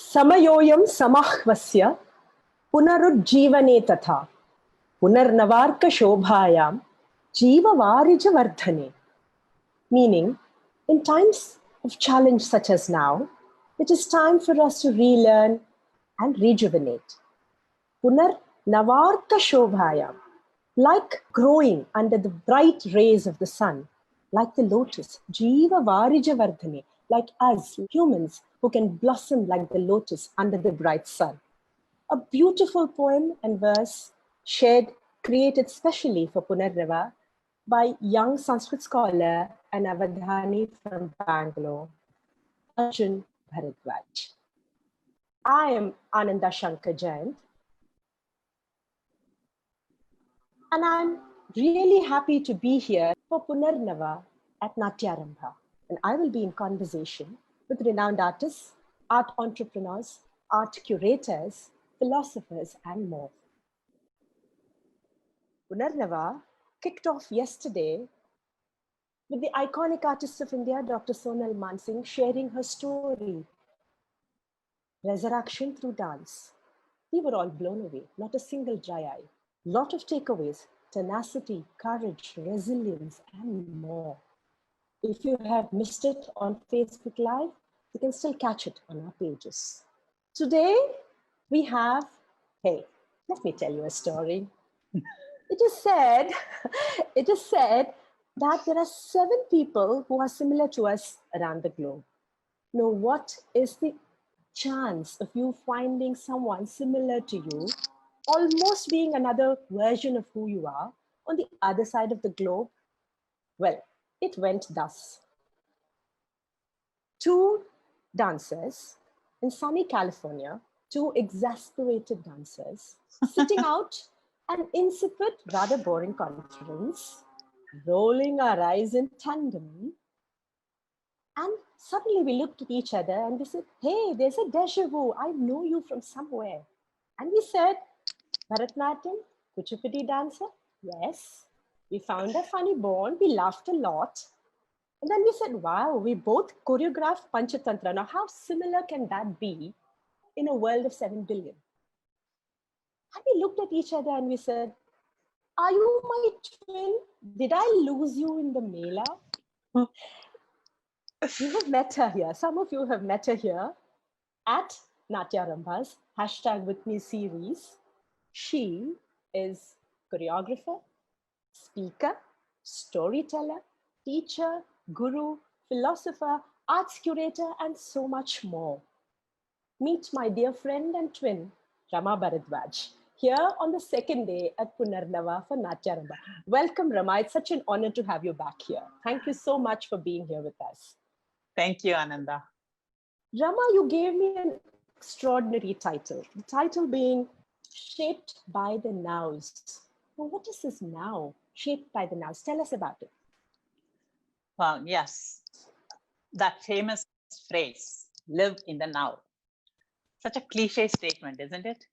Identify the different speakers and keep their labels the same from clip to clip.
Speaker 1: Samayoyam samahvasya punarujjivane tatha punarnavarka shobhayam jiva varija vardhane. Meaning, in times of challenge such as now, it is time for us to relearn and rejuvenate. Punarnavarka shobhayam, like growing under the bright rays of the sun, like the lotus, jiva varija vardhane, like us humans who can blossom like the lotus under the bright sun. A beautiful poem and verse created specially for Punarnava by young Sanskrit scholar and Avadhani from Bangalore, Arjun Bharadvaj. I am Ananda Shankar Jayant, and I'm really happy to be here for Punarnava at Natyarambha. And I will be in conversation with renowned artists, art entrepreneurs, art curators, philosophers, and more. Punarnava kicked off yesterday with the iconic artist of India, Dr. Sonal Mansingh, sharing her story, Resurrection Through Dance. We were all blown away, not a single dry eye. Lot of takeaways, tenacity, courage, resilience, and more. If you have missed it on Facebook Live, you can still catch it on our pages. Today, we have, hey, let me tell you a story. It is said that there are 7 people who are similar to us around the globe. Now, what is the chance of you finding someone similar to you, almost being another version of who you are, on the other side of the globe? Well, it went thus. 2 dancers in sunny California, 2 exasperated dancers, sitting out an insipid, rather boring conference, rolling our eyes in tandem. And suddenly we looked at each other and we said, hey, there's a deja vu. I know you from somewhere. And we said, Bharatnatyam, Kuchipudi dancer? Yes. We found a funny bond. We laughed a lot. And then we said, wow, we both choreographed Panchatantra. Now, how similar can that be in a world of 7 billion? And we looked at each other and we said, are you my twin? Did I lose you in the Mela? You have met her here. Some of you have met her here at Natyarambha's #WithMe series. She is choreographer, speaker, storyteller, teacher, guru, philosopher, arts curator, and so much more. Meet my dear friend and twin, Ramaa Bharadvaj, here on the second day at Punarnava for Natyarambha. Welcome, Ramaa. It's such an honor to have you back here. Thank you so much for being here with us.
Speaker 2: Thank you, Ananda.
Speaker 1: Ramaa, you gave me an extraordinary title. The title being Shaped by the Nows. Well, what is this now? Shaped by the Nows. Tell us about it.
Speaker 2: Well, yes, that famous phrase, live in the now. Such a cliche statement, isn't it?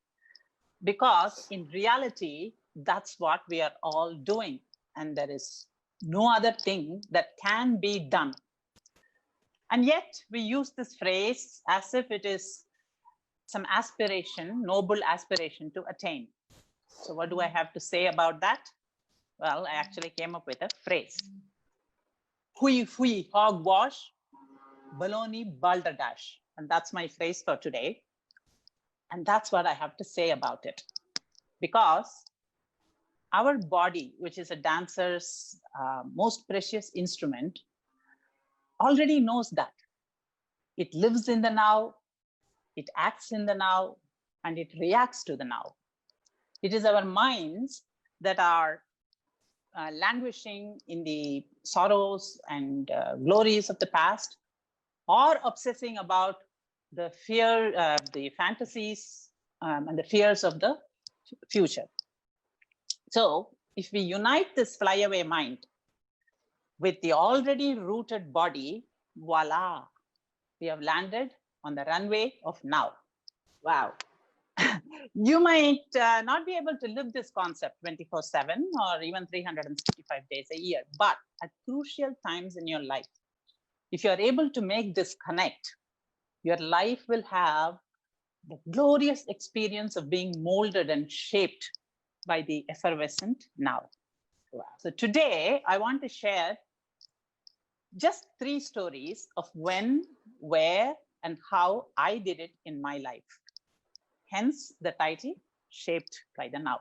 Speaker 2: Because in reality, that's what we are all doing. And there is no other thing that can be done. And yet we use this phrase as if it is some aspiration, noble aspiration to attain. So what do I have to say about that? Well, I actually came up with a phrase. Hui hui hogwash, baloney balderdash. And that's my phrase for today. And that's what I have to say about it. Because our body, which is a dancer's most precious instrument, already knows that. It lives in the now, it acts in the now, and it reacts to the now. It is our minds that are languishing in the sorrows and glories of the past, or obsessing about the fear, the fantasies, and the fears of the future. So if we unite this flyaway mind with the already rooted body, voila, we have landed on the runway of now.
Speaker 1: Wow.
Speaker 2: You might not be able to live this concept 24/7 or even 365 days a year, but at crucial times in your life, if you are able to make this connect, your life will have the glorious experience of being molded and shaped by the effervescent now.
Speaker 1: Wow.
Speaker 2: So today, I want to share just 3 stories of when, where, and how I did it in my life. Hence the title, Shaped by the Now.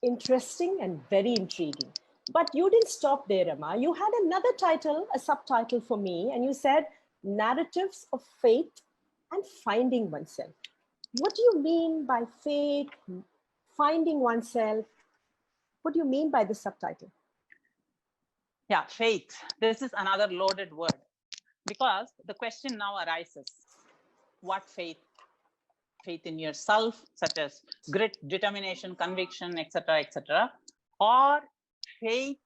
Speaker 1: Interesting and very intriguing. But you didn't stop there, Ramaa. You had another title, a subtitle for me, and you said Narratives of Faith and Finding Oneself. What do you mean by faith, finding oneself? What do you mean by this subtitle?
Speaker 2: Yeah, faith. This is another loaded word because the question now arises, what faith? Faith in yourself, such as grit, determination, conviction, etc., or faith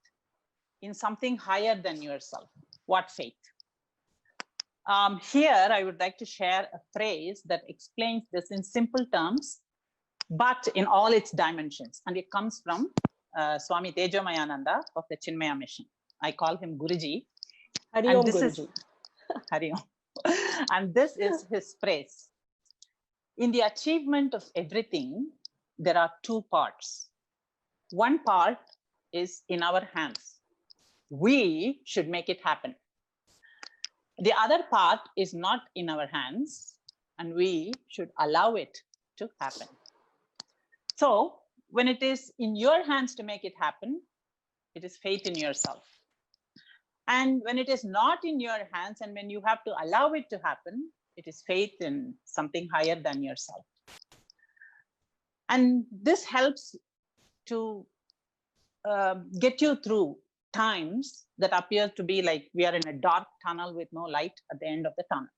Speaker 2: in something higher than yourself? What faith? Here, I would like to share a phrase that explains this in simple terms, but in all its dimensions. And it comes from Swami Tejomayananda of the Chinmaya Mission. I call him Guruji.
Speaker 1: Hari Om Guruji.
Speaker 2: Hari Om. And this is his phrase. In the achievement of everything, there are 2 parts. One part is in our hands. We should make it happen. The other part is not in our hands, and we should allow it to happen. So when it is in your hands to make it happen, it is faith in yourself. And when it is not in your hands and when you have to allow it to happen, it is faith in something higher than yourself. And this helps to get you through times that appear to be like we are in a dark tunnel with no light at the end of the tunnel.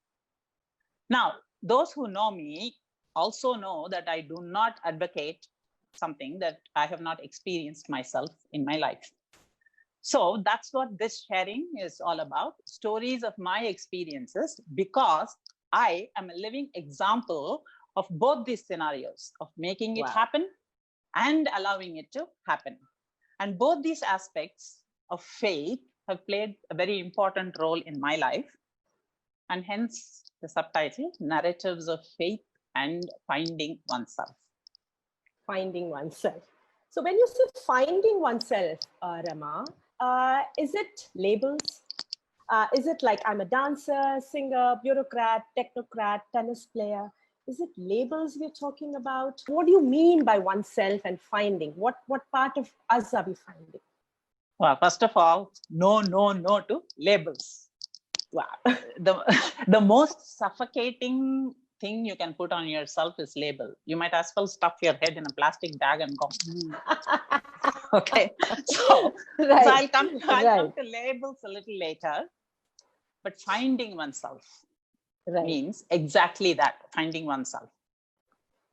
Speaker 2: Now, those who know me also know that I do not advocate something that I have not experienced myself in my life. So that's what this sharing is all about, stories of my experiences, because I am a living example of both these scenarios of making it happen and allowing it to happen. And both these aspects of faith have played a very important role in my life. And hence the subtitle, Narratives of Faith and Finding Oneself.
Speaker 1: Finding oneself. So when you say finding oneself, Ramaa, is it labels? Is it like I'm a dancer, singer, bureaucrat, technocrat, tennis player? Is it labels we're talking about? What do you mean by oneself and finding? What part of us are we finding?
Speaker 2: Well, first of all, no to labels.
Speaker 1: Wow.
Speaker 2: The most suffocating thing you can put on yourself is label. You might as well stuff your head in a plastic bag and go. Okay. So I'll come to labels a little later. But finding oneself means exactly that, finding oneself.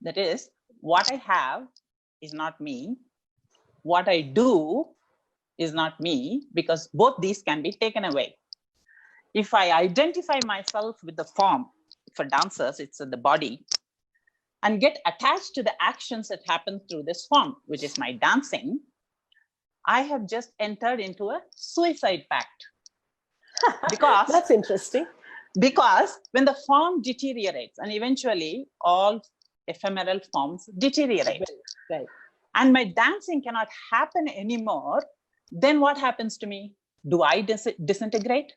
Speaker 2: That is, what I have is not me. What I do is not me, because both these can be taken away. If I identify myself with the form, for dancers, it's the body, and get attached to the actions that happen through this form, which is my dancing, I have just entered into a suicide pact. Because
Speaker 1: that's interesting.
Speaker 2: Because when the form deteriorates, and eventually all ephemeral forms deteriorate, and my dancing cannot happen anymore, then what happens to me? Do I disintegrate?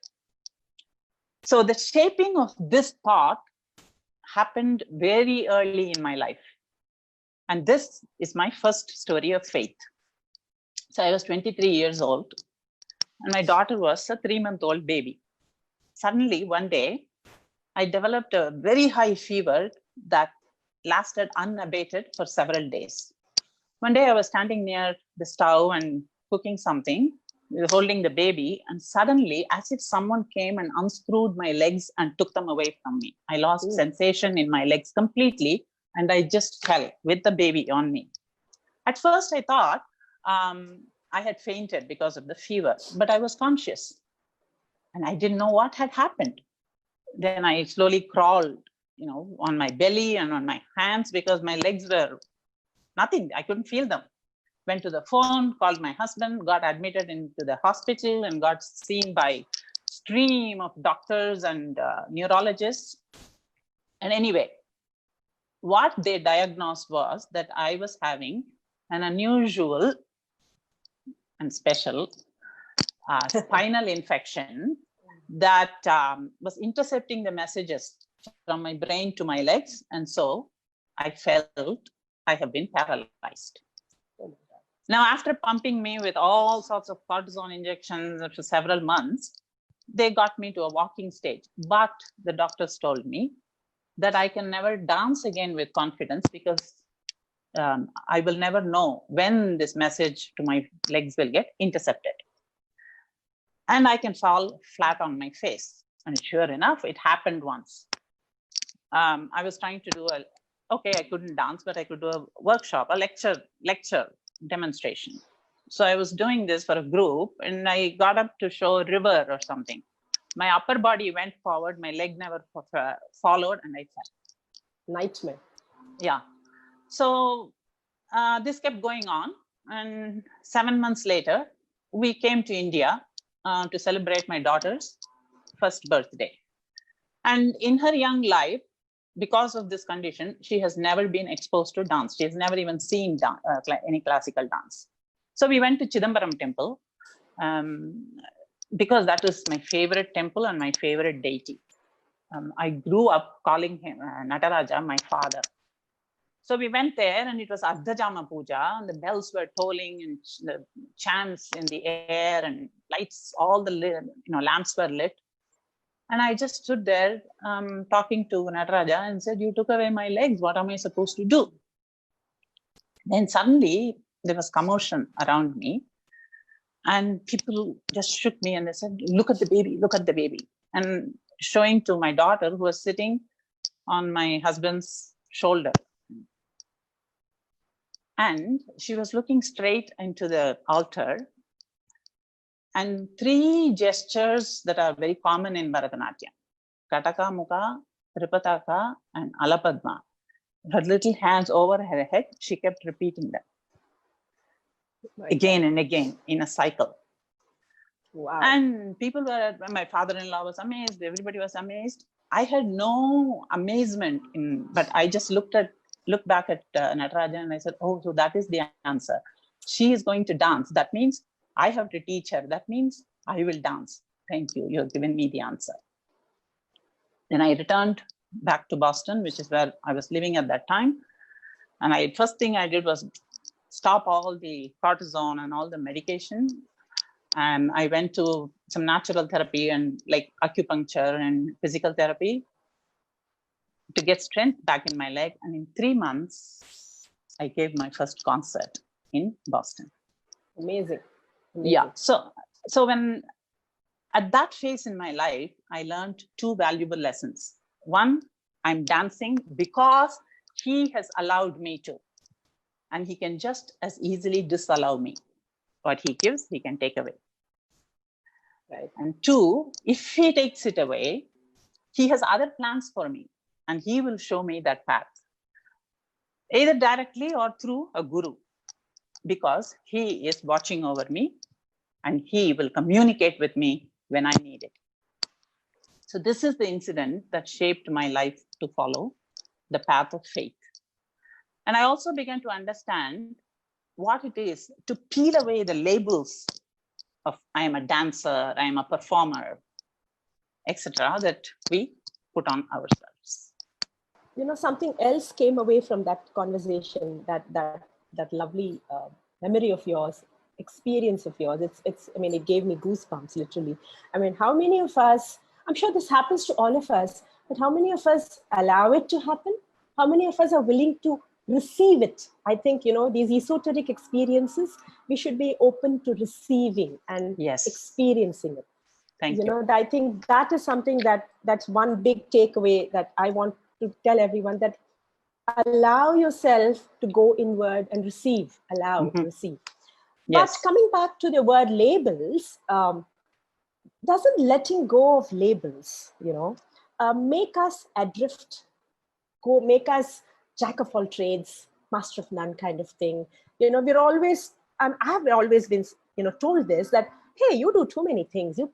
Speaker 2: So the shaping of this part happened very early in my life. And this is my first story of faith. So I was 23 years old, and my daughter was a 3-month-old baby. Suddenly, one day, I developed a very high fever that lasted unabated for several days. One day, I was standing near the stove and cooking something, holding the baby, and suddenly, as if someone came and unscrewed my legs and took them away from me. I lost sensation in my legs completely, and I just fell with the baby on me. At first, I thought I had fainted because of the fever, but I was conscious. And I didn't know what had happened. Then I slowly crawled, on my belly and on my hands, because my legs were nothing. I couldn't feel them. Went to the phone, called my husband, got admitted into the hospital and got seen by stream of doctors and neurologists. And anyway, what they diagnosed was that I was having an unusual and special spinal infection that was intercepting the messages from my brain to my legs. And so I felt I have been paralyzed. Now, after pumping me with all sorts of cortisone injections for several months, they got me to a walking stage. But the doctors told me that I can never dance again with confidence because I will never know when this message to my legs will get intercepted. And I can fall flat on my face. And sure enough, it happened once. I was trying to do I couldn't dance, but I could do a workshop, a lecture demonstration. So I was doing this for a group and I got up to show a river or something. My upper body went forward, my leg never followed, and I fell.
Speaker 1: Nightmare.
Speaker 2: Yeah. So this kept going on. And 7 months later, we came to India to celebrate my daughter's first birthday. And in her young life, because of this condition, she has never been exposed to dance. She has never even seen any classical dance. So we went to Chidambaram temple because that is my favorite temple and my favorite deity. I grew up calling him Nataraja, my father. So we went there and it was Ardhajama Puja and the bells were tolling and the chants in the air and lights, all the lamps were lit. And I just stood there talking to Nataraja and said, "You took away my legs. What am I supposed to do?" Then suddenly there was commotion around me and people just shook me and they said, "Look at the baby, look at the baby." And showing to my daughter who was sitting on my husband's shoulder. And she was looking straight into the altar. And 3 gestures that are very common in Bharatanatyam, Kataka, Mukha, Ripataka, and Alapadma. Her little hands over her head, she kept repeating them again and again in a cycle.
Speaker 1: Wow.
Speaker 2: And people were, my father-in-law was amazed, everybody was amazed. I had no amazement, but I just looked back at Natarajan and I said, "Oh, so that is the answer. She is going to dance. That means I have to teach her. That means I will dance. Thank you. You have given me the answer." Then I returned back to Boston, which is where I was living at that time. And first thing I did was stop all the cortisone and all the medication. And I went to some natural therapy and like acupuncture and physical therapy to get strength back in my leg. And in 3 months, I gave my first concert in Boston.
Speaker 1: Amazing.
Speaker 2: Yeah. So when at that phase in my life, I learned 2 valuable lessons. One, I'm dancing because he has allowed me to, and he can just as easily disallow me. What he gives, he can take away.
Speaker 1: Right.
Speaker 2: And 2, if he takes it away, he has other plans for me, and he will show me that path, either directly or through a guru, because he is watching over me and he will communicate with me when I need it. So this is the incident that shaped my life to follow the path of faith. And I also began to understand what it is to peel away the labels of I am a dancer, I am a performer, etc., that we put on ourselves.
Speaker 1: Something else came away from that conversation, that lovely memory of yours, experience of yours. It gave me goosebumps, literally. How many of us, I'm sure this happens to all of us, but how many of us allow it to happen? How many of us are willing to receive it? I think, these esoteric experiences, we should be open to receiving and experiencing it.
Speaker 2: Thank you.
Speaker 1: I think that is something that's one big takeaway that I want to tell everyone, that allow yourself to go inward and receive, receive.
Speaker 2: Yes.
Speaker 1: But coming back to the word labels, doesn't letting go of labels, make us adrift, make us jack of all trades, master of none kind of thing. We're always, I have always been, told this, that, hey, you do too many things. You're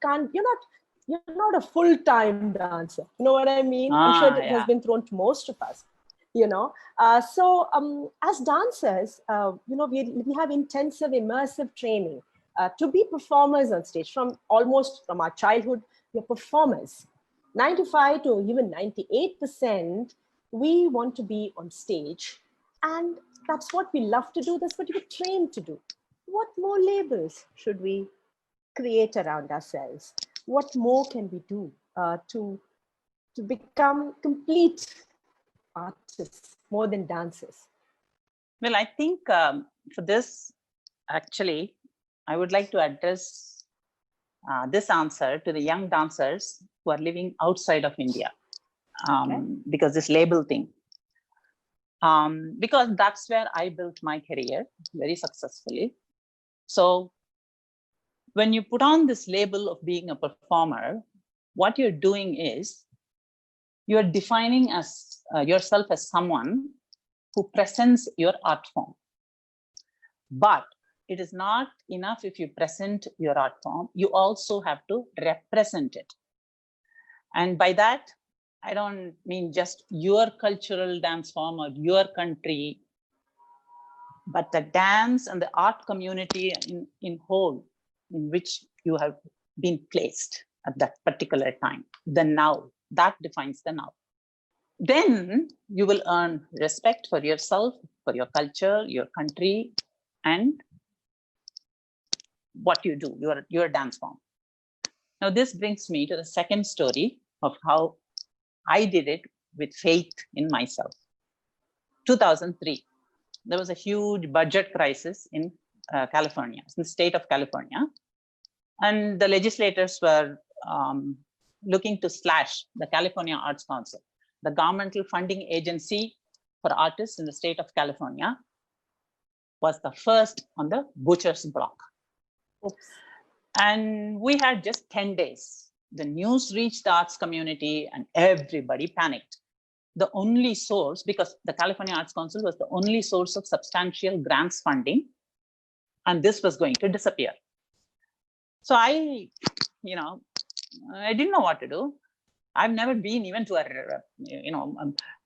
Speaker 1: not a full-time dancer. You know what I mean? I'm sure it has been thrown to most of us. As dancers, we have intensive immersive training to be performers on stage from our childhood. We're performers. 95 to even 98%, we want to be on stage, and that's what we love to do. That's what we're trained to do. What more labels should we create around ourselves? What more can we do to become complete artists more than dancers?
Speaker 2: Well, I think for this, actually, I would like to address this answer to the young dancers who are living outside of India, because this label thing, because that's where I built my career very successfully. So when you put on this label of being a performer, what you're doing is you're defining as yourself as someone who presents your art form. But it is not enough if you present your art form, you also have to represent it. And by that, I don't mean just your cultural dance form or your country, but the dance and the art community in whole, in which you have been placed at that particular time. The now, that defines the now. Then you will earn respect for yourself, for your culture, your country, and what you do, your dance form. Now, this brings me to the second story of how I did it with faith in myself. 2003, there was a huge budget crisis in California, in the state of California. And the legislators were looking to slash the California Arts Council, the governmental funding agency for artists in the state of California, was the first on the butcher's block. Oops. And we had just 10 days. The news reached the arts community and everybody panicked. The only source, because the California Arts Council was the only source of substantial grants funding, and this was going to disappear. So I didn't know what to do. I've never been even to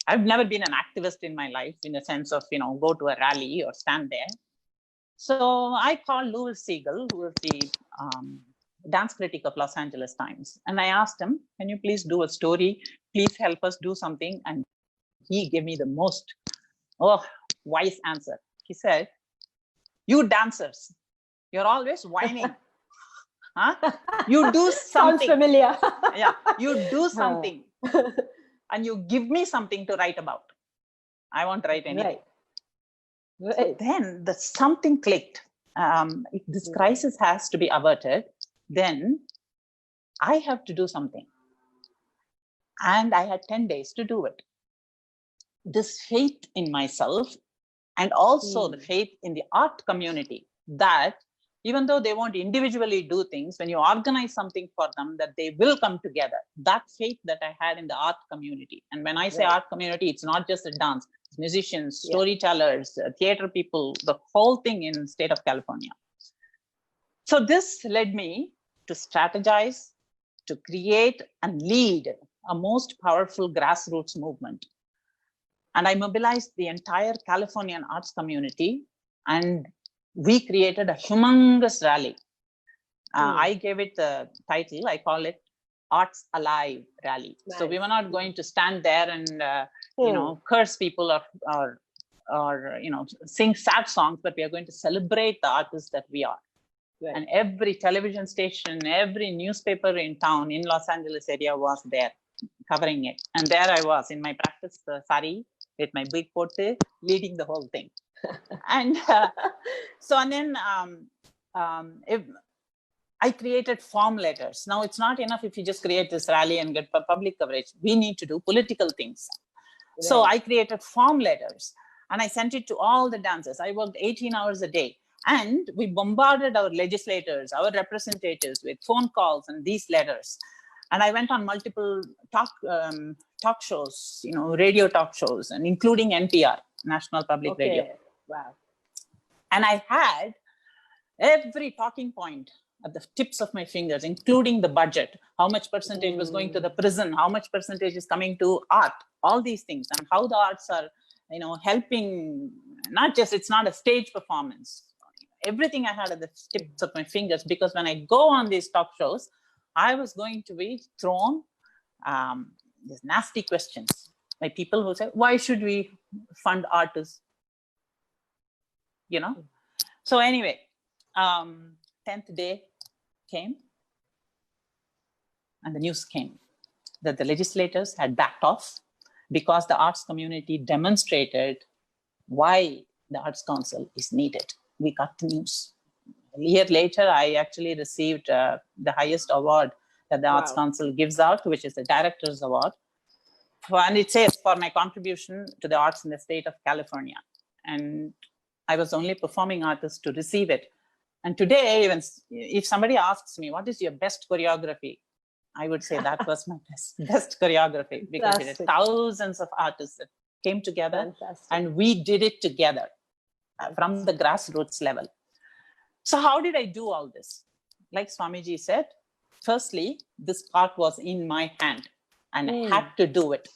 Speaker 2: I've never been an activist in my life in the sense of, go to a rally or stand there. So I called Louis Siegel, who is the dance critic of Los Angeles Times. And I asked him, can you please do a story? Please help us do something. And he gave me the most wise answer. He said, you dancers, you're always whining. Huh? You do something.
Speaker 1: Sounds familiar.
Speaker 2: Yeah, you do something. And you give me something to write about. I won't write anything. Right. So then something clicked. If this crisis has to be averted, then I have to do something. And I had 10 days to do it. This faith in myself, and also the faith in the art community, that even though they won't individually do things, when you organize something for them, that they will come together. That faith that I had in the art community. And when I say art community, it's not just a dance, it's musicians, storytellers, theater people, the whole thing in state of California. So this led me to strategize, to create and lead a most powerful grassroots movement. And I mobilized the entire Californian arts community, and we created a humongous rally. I gave it the title, I call it Arts Alive Rally. Nice. So we were not going to stand there and curse people or sing sad songs, but we are going to celebrate the artists that we are. Right. And every television station, every newspaper in town, in Los Angeles area was there covering it. And there I was in my practice sari with my big coat, leading the whole thing. And then I created form letters. Now it's not enough if you just create this rally and get public coverage. We need to do political things. Right. So I created form letters and I sent it to all the dancers. I worked 18 hours a day. And we bombarded our legislators, our representatives with phone calls and these letters. And I went on multiple talk shows, radio talk shows, and including NPR, National Public Radio.
Speaker 1: Wow.
Speaker 2: And I had every talking point at the tips of my fingers, including the budget, how much percentage was going to the prison, how much percentage is coming to art, all these things, and how the arts are helping, it's not a stage performance. Everything I had at the tips of my fingers, because when I go on these talk shows, I was going to be thrown these nasty questions by people who say, why should we fund artists? So anyway, 10th day came and the news came that the legislators had backed off because the arts community demonstrated why the Arts Council is needed. We got the news. A year later, I actually received the highest award that the Arts Council gives out, which is the Director's Award. And it says, for my contribution to the arts in the state of California. And I was only performing artist to receive it. And today, even if somebody asks me, what is your best choreography? I would say that was my best choreography, because it had thousands of artists that came together. Fantastic. And we did it together from the grassroots level. So how did I do all this? Like Swamiji said, firstly, this part was in my hand and I had to do it.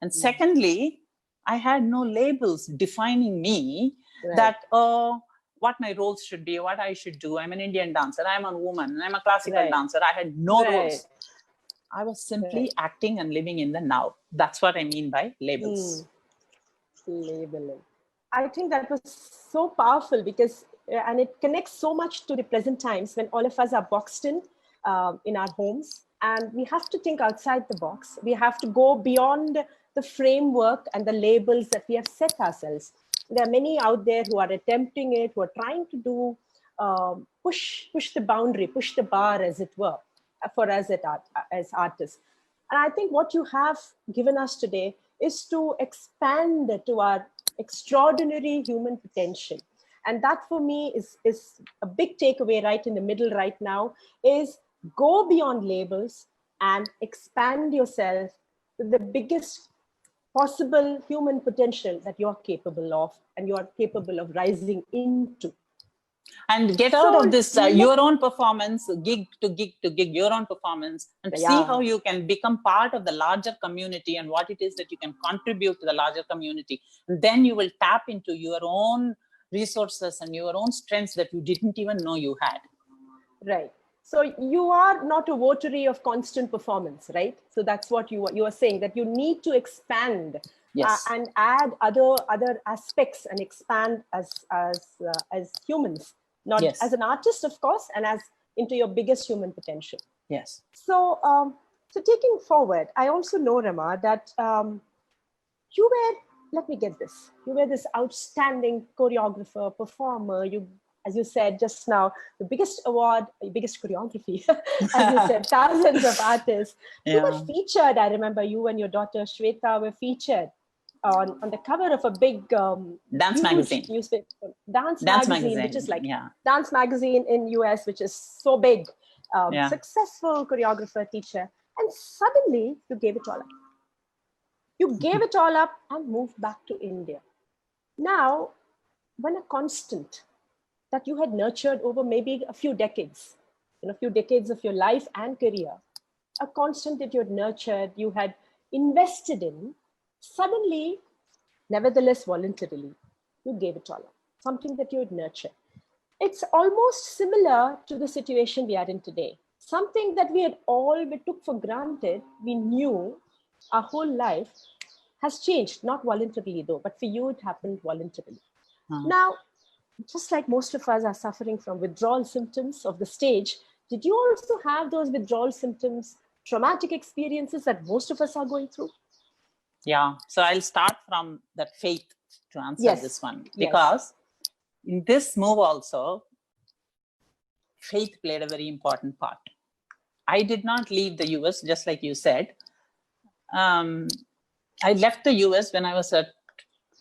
Speaker 2: And secondly, I had no labels defining me that, what my roles should be, what I should do. I'm an Indian dancer, I'm a woman, I'm a classical dancer. I had no roles. I was simply acting and living in the now. That's what I mean by labels.
Speaker 1: Labeling. I think that was so powerful, because, and it connects so much to the present times when all of us are boxed in our homes, and we have to think outside the box. We have to go beyond the framework and the labels that we have set ourselves. There are many out there who are attempting it, who are trying to do, push the boundary, push the bar, as it were, for us as artists. And I think what you have given us today is to expand to our extraordinary human potential. And that for me is a big takeaway right in the middle right now, is go beyond labels and expand yourself to the biggest possible human potential that you're capable of and you're capable of rising into.
Speaker 2: And get out of this your own performance, gig to gig to gig, your own performance, and see how you can become part of the larger community and what it is that you can contribute to the larger community. And then you will tap into your own resources and your own strengths that you didn't even know you had.
Speaker 1: Right. So you are not a votary of constant performance, right? So that's what you are saying, that you need to expand and add other aspects and expand as humans, not as an artist, of course, and as into your biggest human potential.
Speaker 2: Yes.
Speaker 1: So, so taking forward, I also know, Ramaa, that you were, let me get this, you were this outstanding choreographer, performer. You, as you said just now, the biggest award, biggest choreography, as you said, thousands of artists. You were featured, I remember you and your daughter Shweta were featured on the cover of a big
Speaker 2: dance magazine,
Speaker 1: dance magazine, which is like dance magazine in US, which is so big, successful choreographer, teacher. And suddenly you gave it all up. You gave it all up and moved back to India. Now, when a constant that you had nurtured over maybe a few decades, a few decades of your life and career, a constant that you had nurtured, you had invested in, suddenly, nevertheless voluntarily, you gave it all up, something that you had nurtured. It's almost similar to the situation we are in today. Something that we took for granted, we knew our whole life, has changed, not voluntarily though, but for you it happened voluntarily. Now, just like most of us are suffering from withdrawal symptoms of the stage, did you also have those withdrawal symptoms, traumatic experiences that most of us are going through?
Speaker 2: Yeah, so I'll start from that faith to answer this one, because in this move also, faith played a very important part. I did not leave the US, just like you said. I left the US when I was at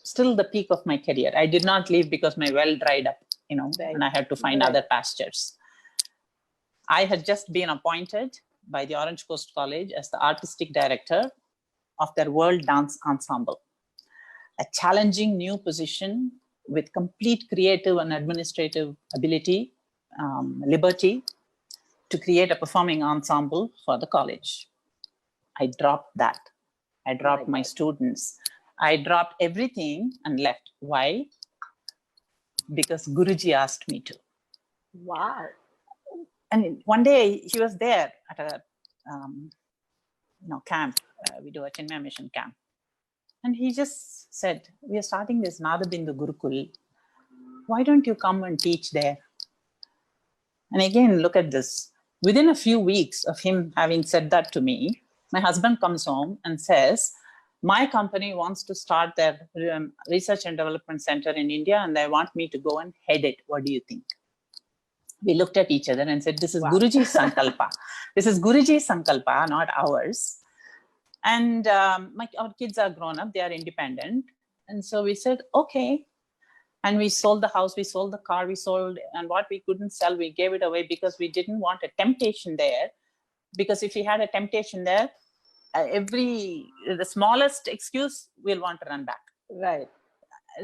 Speaker 2: still the peak of my career. I did not leave because my well dried up, and I had to find other pastures. I had just been appointed by the Orange Coast College as the artistic director of their World Dance Ensemble, a challenging new position with complete creative and administrative ability, liberty to create a performing ensemble for the college. I dropped that. I dropped my students. I dropped everything and left. Why? Because Guruji asked me to.
Speaker 1: Wow.
Speaker 2: And one day he was there at a camp. We do a Chinmaya mission camp. And he just said, we are starting this Nadabindu Gurukul. Why don't you come and teach there? And again, look at this. Within a few weeks of him having said that to me, my husband comes home and says, my company wants to start their research and development center in India, and they want me to go and head it. What do you think? We looked at each other and said, this is Guruji's Sankalpa. This is Guruji's Sankalpa, not ours. And our kids are grown up, they are independent. And so we said, okay. And we sold the house, we sold the car, and what we couldn't sell, we gave it away because we didn't want a temptation there. Because if we had a temptation there, the smallest excuse, we'll want to run back.
Speaker 1: Right.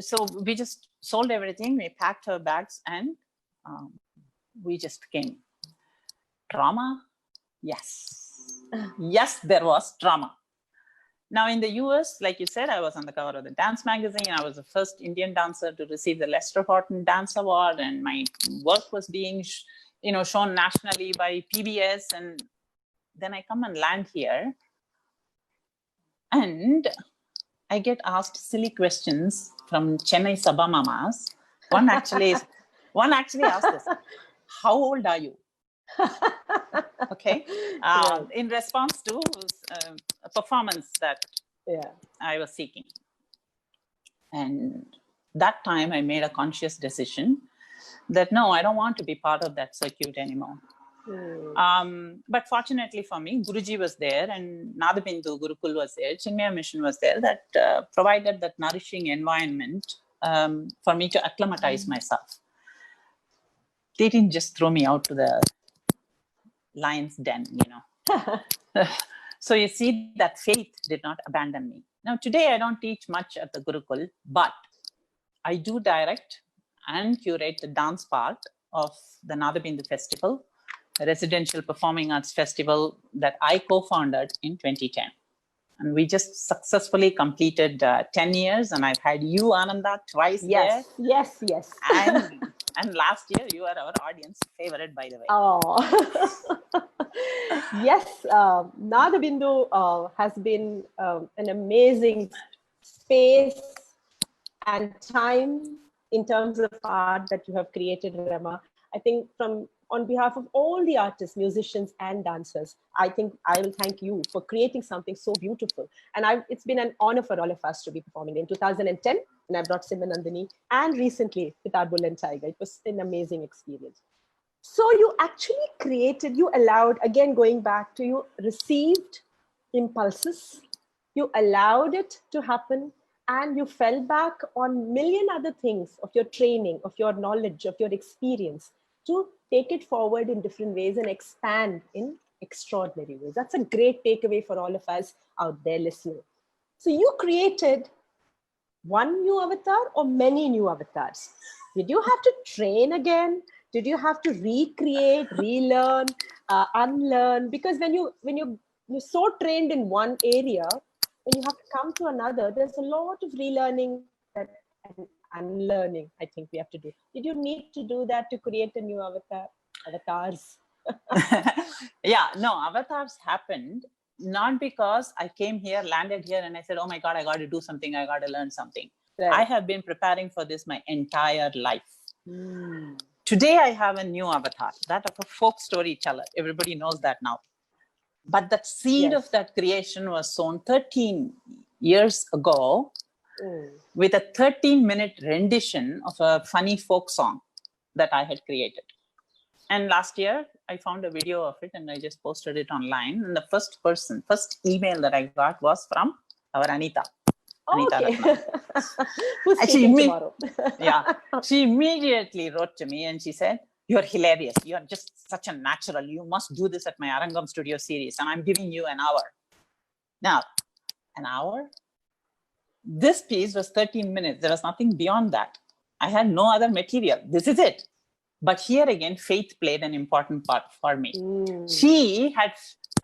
Speaker 2: So we just sold everything, we packed our bags, and we just came. Trauma? Yes. Yes, there was trauma. Now in the US, like you said, I was on the cover of the dance magazine. I was the first Indian dancer to receive the Lester Horton Dance Award, and my work was being shown nationally by PBS. And then I come and land here, and I get asked silly questions from Chennai Sabha Mamas. One actually asked us, how old are you? Okay.
Speaker 1: Right.
Speaker 2: In response to a performance that I was seeking. And that time I made a conscious decision that, no, I don't want to be part of that circuit anymore. But fortunately for me, Guruji was there, and Nadabindu Gurukul was there, Chinmaya Mission was there, that provided that nourishing environment for me to acclimatize myself. They didn't just throw me out to the lion's den, So you see that faith did not abandon me. Now today I don't teach much at the Gurukul, but I do direct and curate the dance part of the Nadabindu Festival, a residential performing arts festival that I co-founded in 2010. And we just successfully completed 10 years, and I've had you, Ananda, twice there.
Speaker 1: Yes.
Speaker 2: And last year, you are our audience favorite, by the way.
Speaker 1: Oh, yes. Nadabindu has been an amazing space and time in terms of art that you have created, Ramaa. I think on behalf of all the artists, musicians, and dancers, I think I will thank you for creating something so beautiful. And it's been an honor for all of us to be performing in 2010, and I brought Simanandini, and recently with our Bull and Tiger. It was an amazing experience. So you actually you allowed, again, going back to you received impulses, you allowed it to happen, and you fell back on million other things of your training, of your knowledge, of your experience, to take it forward in different ways and expand in extraordinary ways. That's a great takeaway for all of us out there listening. So you created one new avatar or many new avatars? Did you have to train again? Did you have to recreate, relearn, unlearn? Because when you're so trained in one area, when you have to come to another, there's a lot of relearning and unlearning, I think we have to do. Did you need to do that to create a new avatars?
Speaker 2: Yeah, no, avatars happened not because I came here, landed here, and I said, oh my God, I got to do something. I got to learn something. Right. I have been preparing for this my entire life. Today, I have a new avatar, that of a folk storyteller. Everybody knows that now. But that seed of that creation was sown 13 years ago with a 13-minute rendition of a funny folk song that I had created. And last year, I found a video of it and I just posted it online. And the first email that I got was from our Anita.
Speaker 1: Okay.
Speaker 2: Who's speaking tomorrow? Yeah. She immediately wrote to me and she said, you're hilarious. You're just such a natural. You must do this at my Arangam Studio series. And I'm giving you an hour. Now, an hour? This piece was 13 minutes. There was nothing beyond that. I had no other material. This is it. But here again, faith played an important part for me. She had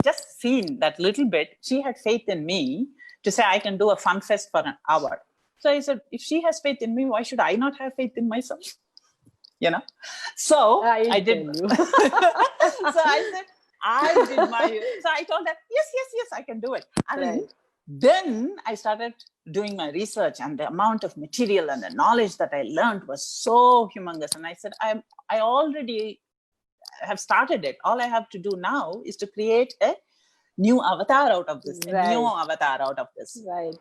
Speaker 2: just seen that little bit. She had faith in me to say I can do a fun fest for an hour. So I said, if she has faith in me, why should I not have faith in myself? You know, so I did. So I said, I did so I told her, yes, I can do it. And then I started doing my research, and the amount of material and the knowledge that I learned was so humongous. And I said, I already have started it. All I have to do now is to create a new avatar out of this, a new avatar out of this.
Speaker 1: Right.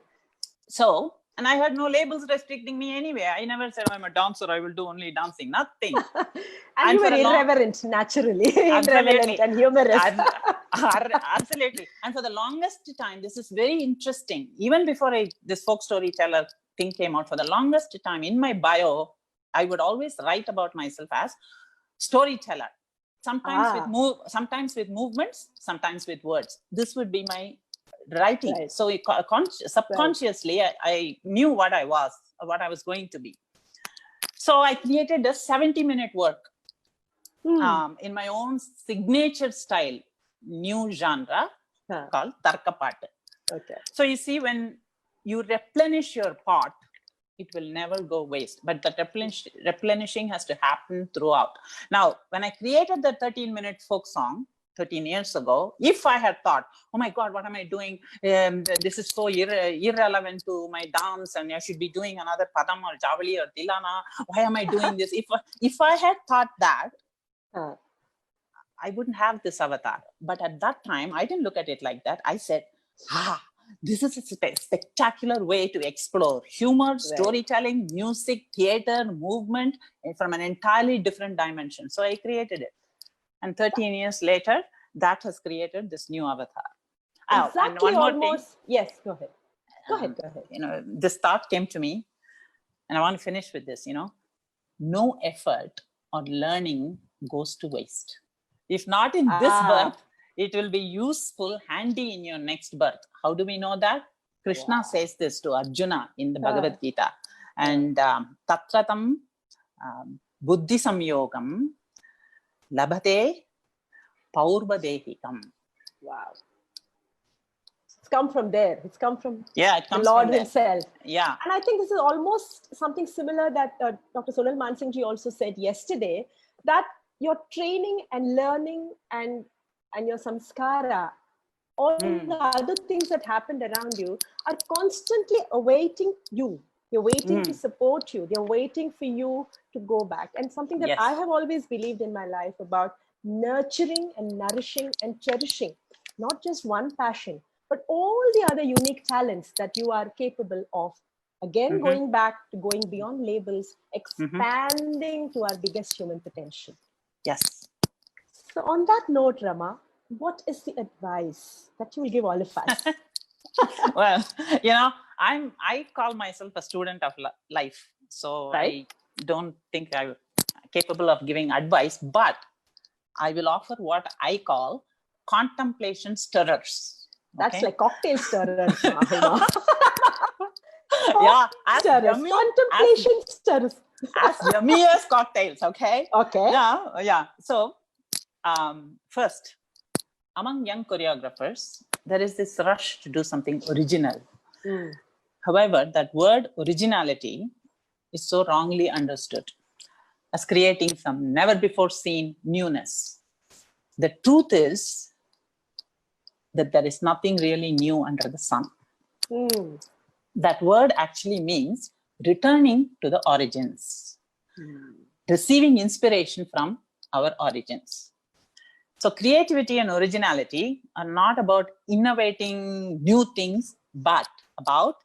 Speaker 2: So, and I had no labels restricting me anyway. I never said, I'm a dancer, I will do only dancing, nothing.
Speaker 1: And you were irreverent, naturally. Irreverent and humorous.
Speaker 2: Absolutely. And for the longest time, this is very interesting. Even before this folk storyteller thing came out, for the longest time in my bio, I would always write about myself as storyteller. Sometimes with movements, sometimes with words. This would be my writing. Right. So subconsciously, I knew what I was going to be. So I created a 70-minute work in my own signature style, new genre called Tarka Pat.
Speaker 1: Okay.
Speaker 2: So you see, when you replenish your pot, it will never go waste. But the replenishing has to happen throughout. Now, when I created the 13-minute folk song 13 years ago, if I had thought, oh my God, what am I doing? This is so irrelevant to my dance, and I should be doing another Padam or Javali or Tilana. Why am I doing this? If I had thought that, I wouldn't have this avatar. But at that time, I didn't look at it like that. I said, this is a spectacular way to explore humor, storytelling, music, theater, movement from an entirely different dimension. So I created it. And 13 years later, that has created this new avatar.
Speaker 1: Exactly. And one more thing. Yes, go ahead. Go ahead.
Speaker 2: You know, this thought came to me, and I want to finish with this, no effort or learning goes to waste. If not in this birth, it will be useful, handy in your next birth. How do we know that? Krishna says this to Arjuna in the Bhagavad Gita. And tatratam buddhi samyogam labhate paurvadehikam.
Speaker 1: Wow. It's come from there. It's come from
Speaker 2: it comes
Speaker 1: the Lord
Speaker 2: from
Speaker 1: himself.
Speaker 2: Yeah.
Speaker 1: And I think this is almost something similar that Dr. Sonal Mansingh ji also said yesterday, that your training and learning and your samskara, all the other things that happened around you are constantly awaiting you. They're waiting to support you. They're waiting for you to go back. And something that I have always believed in my life about nurturing and nourishing and cherishing, not just one passion, but all the other unique talents that you are capable of. Again, going back to going beyond labels, expanding to our biggest human potential.
Speaker 2: Yes.
Speaker 1: So on that note, Ramaa, what is the advice that you will give all of us?
Speaker 2: Well, I call myself a student of life. So I don't think I'm capable of giving advice, but I will offer what I call contemplation stirrers.
Speaker 1: That's like cocktail stirrers. Contemplation stirrers.
Speaker 2: As yummy as cocktails, okay?
Speaker 1: Okay.
Speaker 2: Yeah. So, first, among young choreographers, there is this rush to do something original. However, that word originality is so wrongly understood as creating some never before seen newness. The truth is that there is nothing really new under the sun. That word actually means returning to the origins, receiving inspiration from our origins. So creativity and originality are not about innovating new things, but about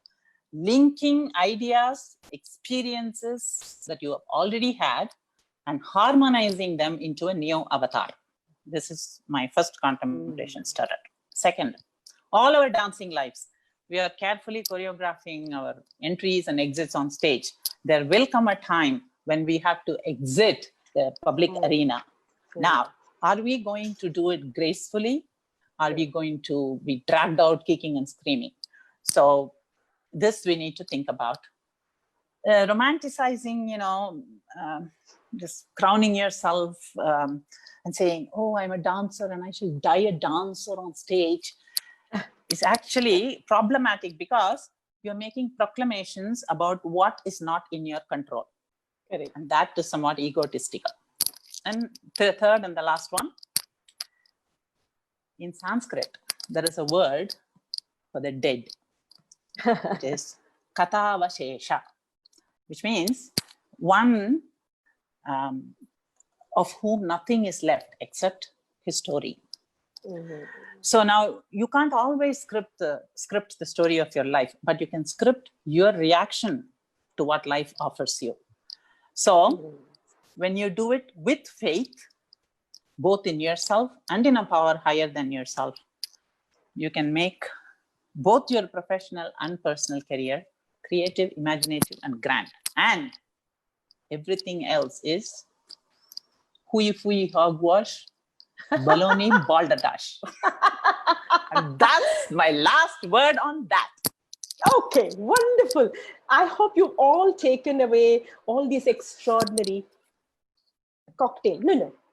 Speaker 2: linking ideas, experiences that you have already had and harmonizing them into a new avatar. This is my first contemplation started. Second, all our dancing lives, we are carefully choreographing our entries and exits on stage. There will come a time when we have to exit the public arena. Now, are we going to do it gracefully? Are we going to be dragged out kicking and screaming? So this we need to think about. Romanticizing, just crowning yourself and saying, oh, I'm a dancer and I should die a dancer on stage. is actually problematic because you're making proclamations about what is not in your control.
Speaker 1: Correct.
Speaker 2: And that is somewhat egotistical. And the third and the last one, in Sanskrit, there is a word for the dead. It is katavashesha, which means one of whom nothing is left except his story.
Speaker 1: Mm-hmm.
Speaker 2: So now you can't always script the story of your life, but you can script your reaction to what life offers you. So when you do it with faith, both in yourself and in a power higher than yourself, you can make both your professional and personal career creative, imaginative, and grand. And everything else is hui fui hogwash, baloney balderdash. And that's my last word on that.
Speaker 1: Okay, wonderful. I hope you've all taken away all these extraordinary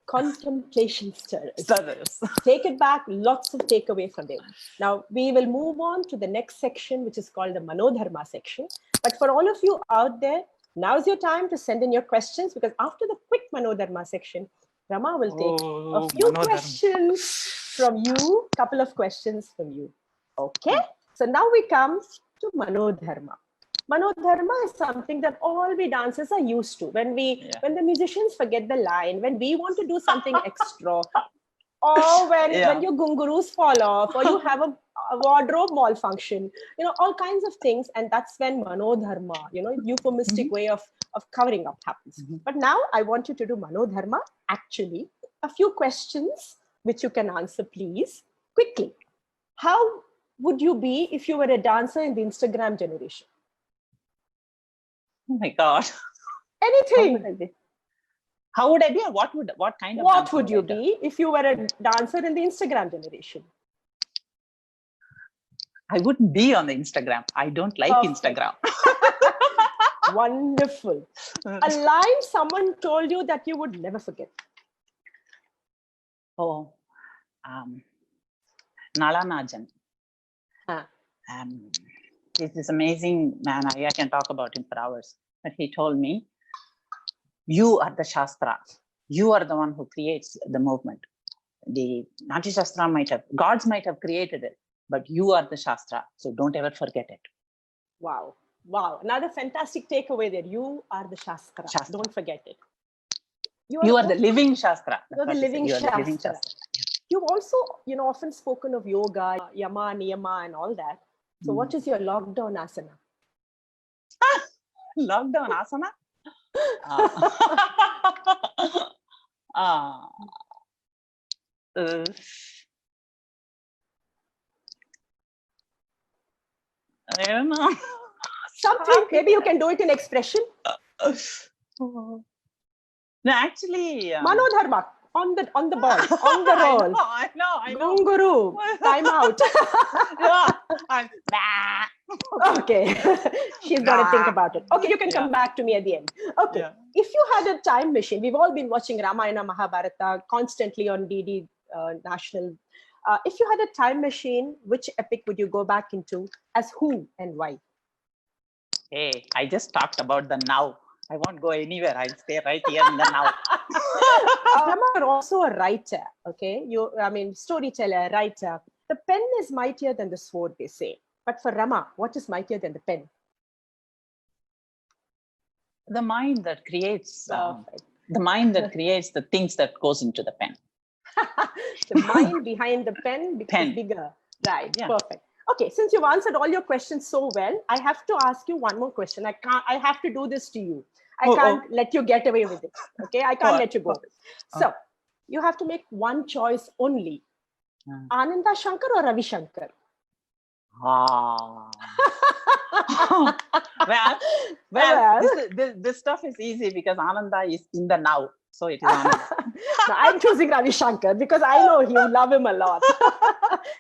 Speaker 1: contemplation stirrers. Take it back, lots of takeaway from them. Now, we will move on to the next section, which is called the Manodharma section. But for all of you out there, now's your time to send in your questions, because after the quick Manodharma section, Ramaa will take a few questions from you, couple of questions from you. Okay, so now we come to Manodharma. Manodharma is something that all we dancers are used to. When the musicians forget the line, when we want to do something extra, or when your gungurus fall off, or you have a wardrobe malfunction, all kinds of things. And that's when Manodharma, euphemistic way of covering up happens. But now I want you to do Manodharma, actually. A few questions which you can answer, please, quickly. How would you be if you were a dancer in the Instagram generation?
Speaker 2: Oh my God.
Speaker 1: Anything.
Speaker 2: How would I be? Or what kind of
Speaker 1: What would you be if you were a dancer in the Instagram generation?
Speaker 2: I wouldn't be on the Instagram. I don't like Instagram.
Speaker 1: Wonderful. A line someone told you that you would never forget.
Speaker 2: Nalanajan. He's this amazing man. I can talk about him for hours. But he told me, you are the Shastra. You are the one who creates the movement. The Natya Shastra gods might have created it, but you are the Shastra. So don't ever forget it. Wow. Another fantastic takeaway there. You are the Shastra. Don't forget it. You are the living Shastra. You're the living Shastra. You've also, often spoken of yoga, yama, niyama, and all that. So what is your lockdown asana? Lockdown asana? I don't know. Something, maybe you can do it in expression. No, actually. Manodharma, on the ball, on the roll. I know. Gunguru, time out. Okay, she's got to think about it. Okay, you can come back to me at the end. Okay, if you had a time machine, we've all been watching Ramayana, Mahabharata constantly on DD National. If you had a time machine, which epic would you go back into, as who and why? Hey, I just talked about the now. I won't go anywhere. I'll stay right here in the now. Ramaa, you're also a writer, okay? Storyteller, writer. The pen is mightier than the sword, they say. But for Ramaa, what is mightier than the pen? The mind that creates the things that goes into the pen. The mind behind the pen becomes bigger. Right, perfect. Okay, since you've answered all your questions so well, I have to ask you one more question. I have to do this to you. I can't let you get away with it. Okay, I can't let you go. So you have to make one choice only. Ananda Shankar or Ravi Shankar? This stuff is easy because Ananda is in the now. So it is Ananda. No, I'm choosing Ravi Shankar because I know you love him a lot.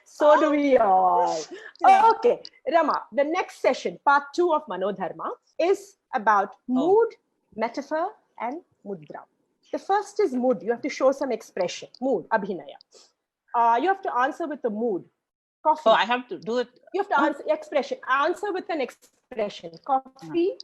Speaker 2: So do we all. Yeah. Okay, Ramaa, the next session, part 2 of Manodharma, is about mood, metaphor, and mudra. The first is mood. You have to show some expression. Mood, abhinaya. You have to answer with the mood.
Speaker 1: Coffee.
Speaker 2: Oh, I have to do it.
Speaker 1: You have to answer expression. Answer with an expression. Coffee.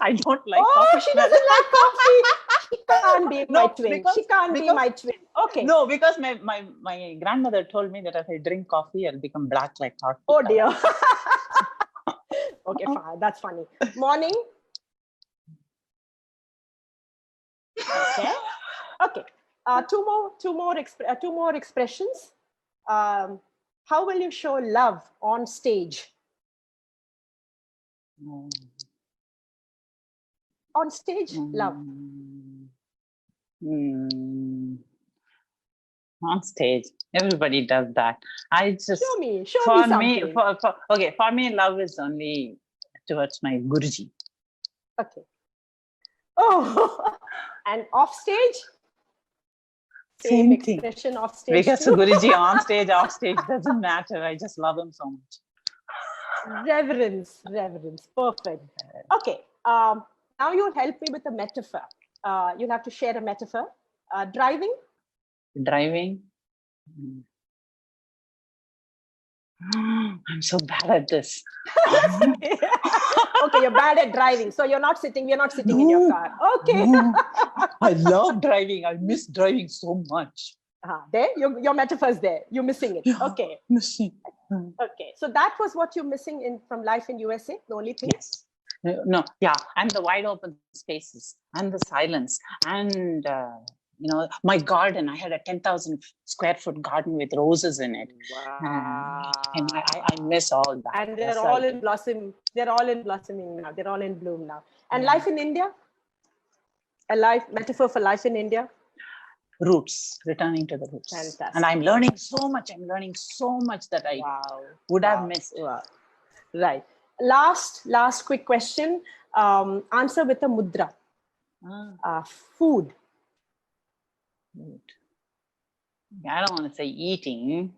Speaker 2: I don't like
Speaker 1: Oh,
Speaker 2: coffee.
Speaker 1: she doesn't like coffee. She can't be my
Speaker 2: No,
Speaker 1: twin. She can't be my twin. Okay.
Speaker 2: No, because my grandmother told me that if I drink coffee, I'll become black like hot.
Speaker 1: Oh dear. Okay, fine. That's funny. Morning. Okay. Okay. Two more expressions. How will you show love on stage? On stage, love.
Speaker 2: On stage, everybody does that. I just
Speaker 1: show me something.
Speaker 2: For me, love is only towards my Guruji.
Speaker 1: Okay. Oh, and off stage? Same expression off stage.
Speaker 2: Because
Speaker 1: too.
Speaker 2: Guruji on stage, off stage doesn't matter. I just love him so much.
Speaker 1: Reverence. Perfect. Okay. Now you'll help me with a metaphor. You'll have to share a metaphor. Driving.
Speaker 2: I'm so bad at this.
Speaker 1: Okay, you're bad at driving. So we're not sitting in your car. Okay.
Speaker 2: I love driving. I miss driving so much.
Speaker 1: There, your metaphor's there. You're missing it. Okay.
Speaker 2: Missing.
Speaker 1: Okay. So that was what you're missing from life in USA, the only thing?
Speaker 2: Yes. No, yeah. And the wide open spaces and the silence and my garden. I had a 10,000 square foot garden with roses in it.
Speaker 1: Wow.
Speaker 2: And I miss all that.
Speaker 1: And they're all in blossom. They're all in blossoming now. They're all in bloom now. And life in India? A metaphor for life in India?
Speaker 2: Roots, returning to the roots.
Speaker 1: Fantastic.
Speaker 2: And I'm learning so much. I'm learning so much that I would have missed.
Speaker 1: Wow. Right. Last quick question. Answer with a mudra. Food.
Speaker 2: I don't want to say eating.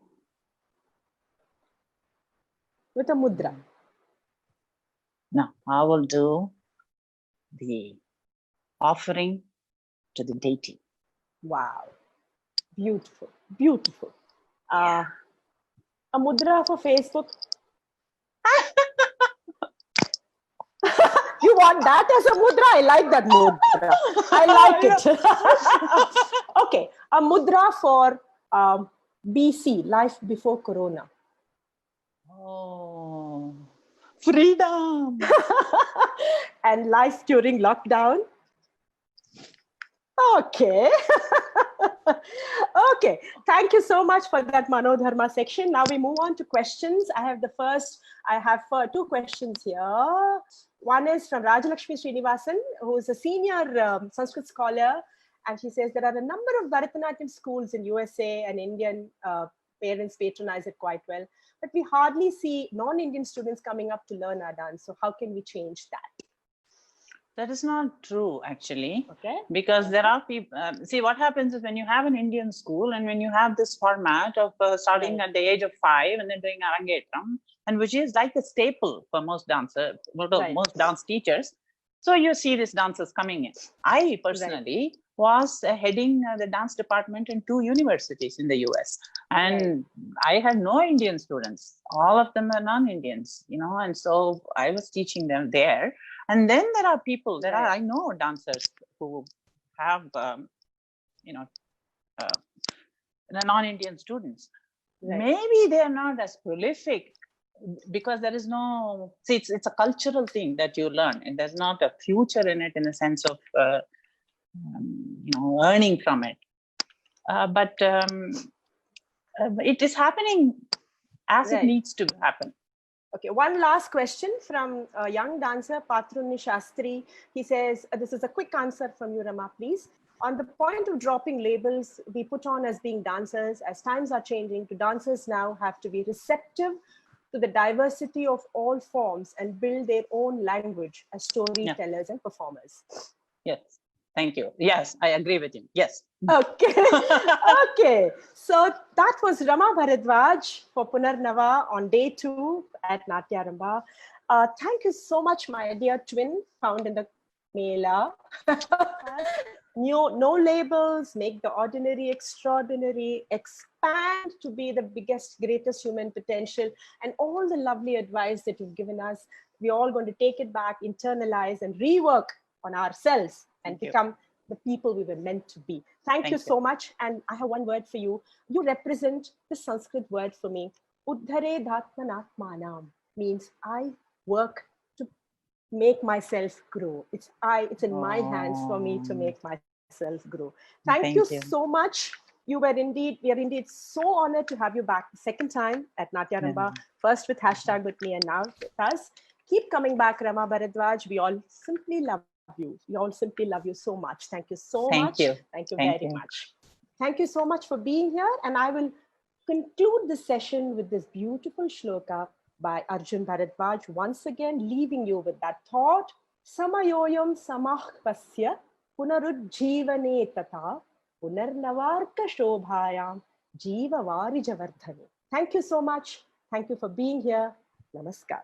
Speaker 1: With a mudra.
Speaker 2: No, I will do the offering to the deity.
Speaker 1: Wow. Beautiful. A mudra for Facebook. You want that as a mudra? I like that mudra. I like it. Okay. A mudra for BC, life before Corona.
Speaker 2: Oh, freedom.
Speaker 1: And life during lockdown. Okay. Okay. Thank you so much for that Manodharma section. Now we move on to questions. I have two questions here. One is from Rajalakshmi Srinivasan, who is a senior Sanskrit scholar. And she says there are a number of Bharatanatyam schools in USA, and Indian parents patronize it quite well. But we hardly see non-Indian students coming up to learn our dance. So how can we change that?
Speaker 2: That is not true, actually.
Speaker 1: Okay.
Speaker 2: Because there are people, see what happens is when you have an Indian school and when you have this format of starting at the age of 5 and then doing Arangetram, and which is like a staple for most dancers, most dance teachers. So you see these dancers coming in. I personally was heading the dance department in 2 universities in the US. And I had no Indian students. All of them are non-Indians, and so I was teaching them there. And then there are people, I know dancers who have, non-Indian students. Maybe they're not as prolific because there is no, it's a cultural thing that you learn, and there's not a future in it in the sense of, earning from it. But it is happening as it needs to happen.
Speaker 1: Okay, one last question from a young dancer, Patruni Shastri. He says, this is a quick answer from you, Ramaa, please. On the point of dropping labels we put on as being dancers, as times are changing, dancers now have to be receptive to the diversity of all forms and build their own language as storytellers and performers.
Speaker 2: Yes, thank you. Yes, I agree with you. Yes.
Speaker 1: Okay. Okay. So that was Ramaa Bharadvaj for Punarnava on day 2 at Natyarambha. Thank you so much, my dear twin found in the Mela. No labels, make the ordinary extraordinary, expand to be the biggest, greatest human potential, and all the lovely advice that you've given us. We're all going to take it back, internalize, and rework on ourselves and become the people we were meant to be. Thank you so much. And I have one word for you. You represent the Sanskrit word for me. Uddhare dhatmanatmanam means I work to make myself grow. It's in my hands for me to make myself grow. Thank you so much. We are indeed so honored to have you back the second time at Natya Ramba, first with hashtag with me and now with us. Keep coming back, Ramaa, Bharadvaj. We all simply love you. We all simply love you so much. Thank you so much. Thank you very much. Thank you so much for being here. And I will conclude this session with this beautiful shloka by Arjun Bharadvaj, once again leaving you with that thought. Samayoyam samahpasya punarujjivane tata punarnavarka shobhayam jiva varijavardhane. Thank you so much. Thank you for being here. Namaskar.